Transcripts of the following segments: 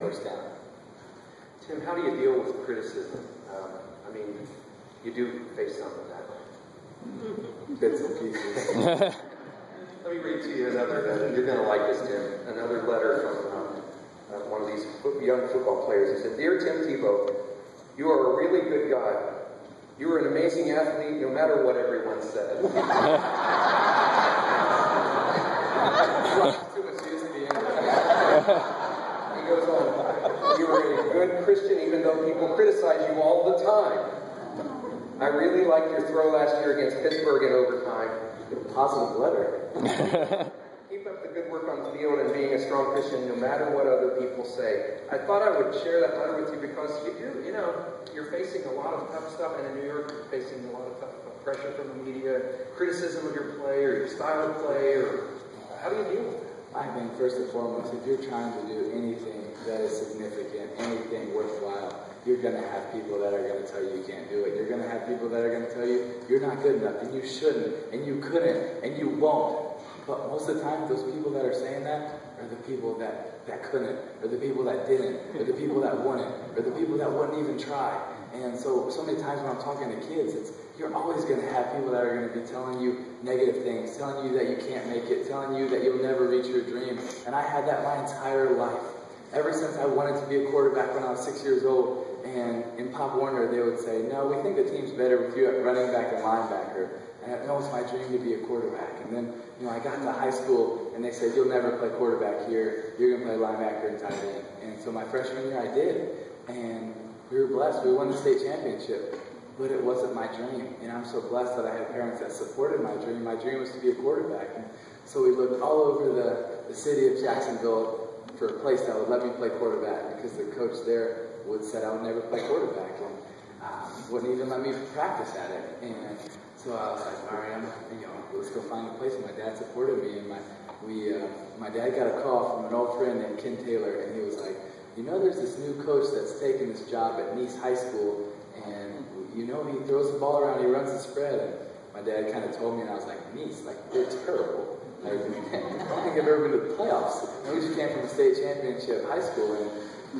first down. Tim, how do you deal with criticism? I mean, you do face some of that. Bits and pieces. Let me read to you another letter. You're going to like this, Tim. Another letter from one of these young football players. He said, "Dear Tim Tebow, you are a really good guy. You are an amazing athlete no matter what everyone said." Too much use of the English. He goes on, "You are a good Christian even though people criticize you all the time. I really liked your throw last year against Pittsburgh in overtime." Positive letter. "Keep up the good work on the field and being a strong Christian no matter what other people say." I thought I would share that letter with you because you're facing a lot of tough stuff, and in New York you're facing a lot of tough pressure from the media, criticism of your play or your style of play, or how do you deal with it? I think first and foremost, if you're trying to do anything that is significant, anything worthwhile, you're going to have people that are going to tell you you can't do it. You're going to have people that are going to tell you you're not good enough, and you shouldn't, and you couldn't, and you won't. But most of the time, those people that are saying that are the people that couldn't, or the people that didn't, or the people that wouldn't, or the people that wouldn't even try. And so many times when I'm talking to kids, you're always going to have people that are going to be telling you negative things, telling you that you can't make it, telling you that you'll never reach your dream. And I had that my entire life. Ever since I wanted to be a quarterback when I was 6 years old, and in Pop Warner, they would say, "No, we think the team's better with you at running back and linebacker." And I know it's my dream to be a quarterback. And then, I got to high school, and they said, "You'll never play quarterback here. You're going to play linebacker and tight end." And so my freshman year, I did. And we were blessed. We won the state championship. But it wasn't my dream. And I'm so blessed that I had parents that supported my dream. My dream was to be a quarterback. And so we looked all over the city of Jacksonville for a place that would let me play quarterback, because the coach there would said I would never play quarterback, and wouldn't even let me practice at it. And so I was like, all right, let's go find a place. And my dad supported me, and my dad got a call from an old friend named Ken Taylor, and he was like, "There's this new coach that's taking this job at Nice High School, and he throws the ball around, he runs the spread." And my dad kind of told me, and I was like, "Nice, they're terrible. I don't think I've ever been to the playoffs. We just came from a state championship high school." And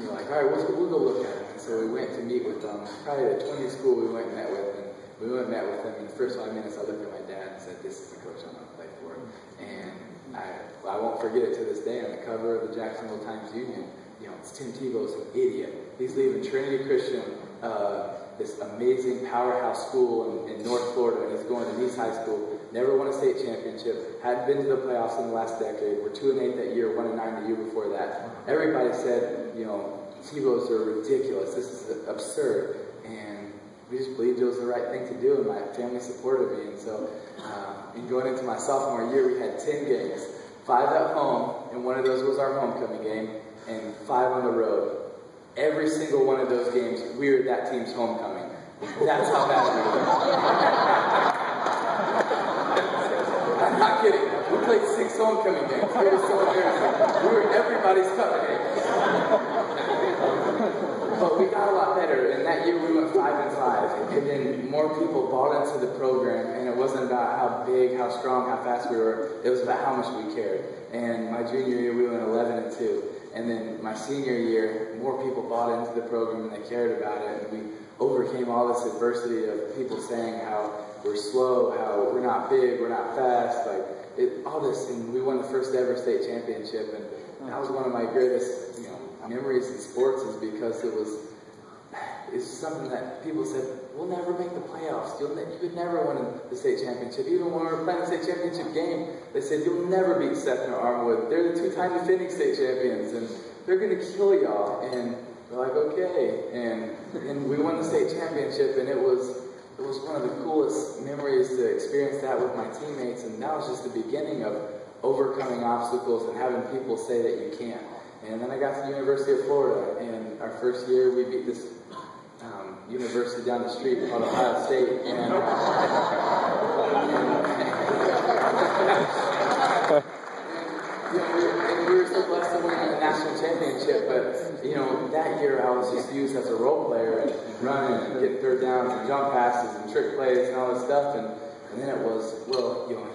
you're like, all right, we'll go look at it. And so we went to meet with them. Probably the 20th school we went and met with. And we went and met with them. In the first 5 minutes, I looked at my dad and said, "This is the coach I'm going to play for." And I won't forget it to this day. On the cover of the Jacksonville Times-Union, it's Tim Tebow's an idiot. He's leaving Trinity Christian, this amazing powerhouse school in North Florida, and he's going to Nice High School. Never won a state championship, hadn't been to the playoffs in the last decade. We're 2-8 that year, 1-9 the year before that. Everybody said, Tebow's are ridiculous. This is absurd. And we just believed it was the right thing to do, and my family supported me. And so, in going into my sophomore year, we had 10 games, 5 at home, and one of those was our homecoming game, and 5 on the road. Every single one of those games, we were that team's homecoming. That's how bad we were. I'm not kidding. We played 6 homecoming games. It was so embarrassing. We were everybody's cup game. But we got a lot better. And that year we went 5-5. And then more people bought into the program. And it wasn't about how big, how strong, how fast we were. It was about how much we cared. And my junior year we went 11-2. And then my senior year, more people bought into the program and they cared about it. And we overcame all this adversity of people saying how we're slow, how we're not big, we're not fast, all this. And we won the first ever state championship. And that was one of my greatest, memories in sports, is because it's something that people said, "We'll never make the playoffs. You could never win the state championship." Even when we were playing the state championship game, they said, "You'll never beat Seth nor Armwood. They're the 2-time defending state champions, and they're going to kill y'all." And we're like, okay. And we won the state championship, and it was one of the coolest memories to experience that with my teammates. And that was just the beginning of overcoming obstacles and having people say that you can't. And then I got to the University of Florida, and our first year we beat this university down the street called Ohio State. And we were so blessed to win the national championship. But that year I was just used as a role player and running and getting third downs and jump passes and trick plays and all this stuff. And then it was,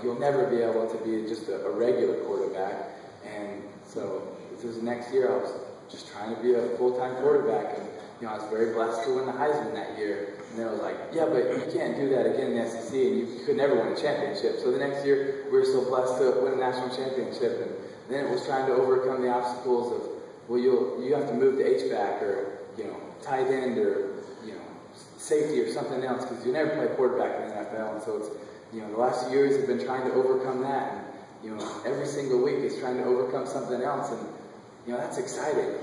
you'll never be able to be just a regular quarterback. And so this was the next year I was just trying to be a full-time quarterback. And, I was very blessed to win the Heisman that year. And then I was like, yeah, but you can't do that again in the SEC, and you could never win a championship. So the next year, we were so blessed to win a national championship. And then it was trying to overcome the obstacles of, well, you have to move to H-back or, tight end or, safety or something else, because you never play quarterback in the NFL. And so it's, the last few years have been trying to overcome that. And, every single week is trying to overcome something else. And, that's exciting.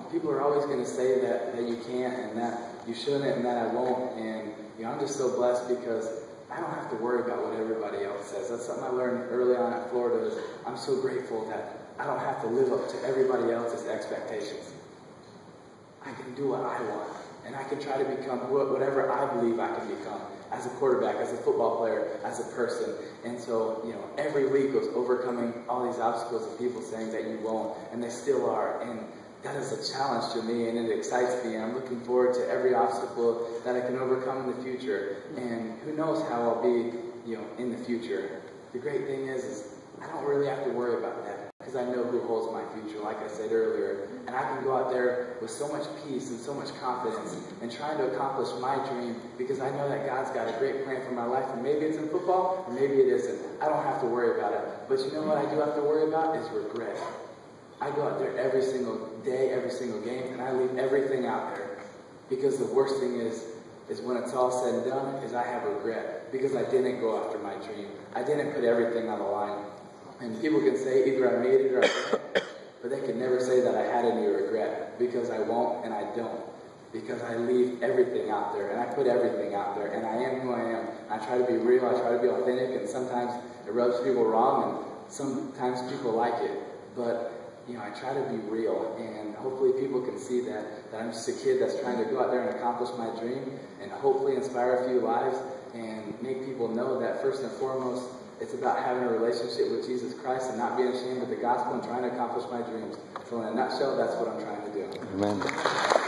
People are always going to say that you can't and that you shouldn't and that I won't. And, I'm just so blessed because I don't have to worry about what everybody else says. That's something I learned early on at Florida. Is I'm so grateful that I don't have to live up to everybody else's expectations. I can do what I want. And I can try to become whatever I believe I can become as a quarterback, as a football player, as a person. And so, every week was overcoming all these obstacles of people saying that you won't, and they still are. And that is a challenge to me, and it excites me. And I'm looking forward to every obstacle that I can overcome in the future. And who knows how I'll be, in the future. The great thing is I don't really have to worry about that, because I know who holds my future, like I said earlier. And I can go out there with so much peace and so much confidence and trying to accomplish my dream, because I know that God's got a great plan for my life. And maybe it's in football, or maybe it isn't. I don't have to worry about it. But you know what I do have to worry about is regret. I go out there every single day, every single game, and I leave everything out there. Because the worst thing is when it's all said and done, is I have regret. Because I didn't go after my dream. I didn't put everything on the line. And people can say either I made it or I didn't, but they can never say that I had any regret, because I won't and I don't. Because I leave everything out there, and I put everything out there, and I am who I am. I try to be real, I try to be authentic, and sometimes it rubs people wrong, and sometimes people like it. But, I try to be real, and hopefully people can see that I'm just a kid that's trying to go out there and accomplish my dream, and hopefully inspire a few lives, and make people know that first and foremost, it's about having a relationship with Jesus Christ and not being ashamed of the gospel and trying to accomplish my dreams. So in a nutshell, that's what I'm trying to do. Amen.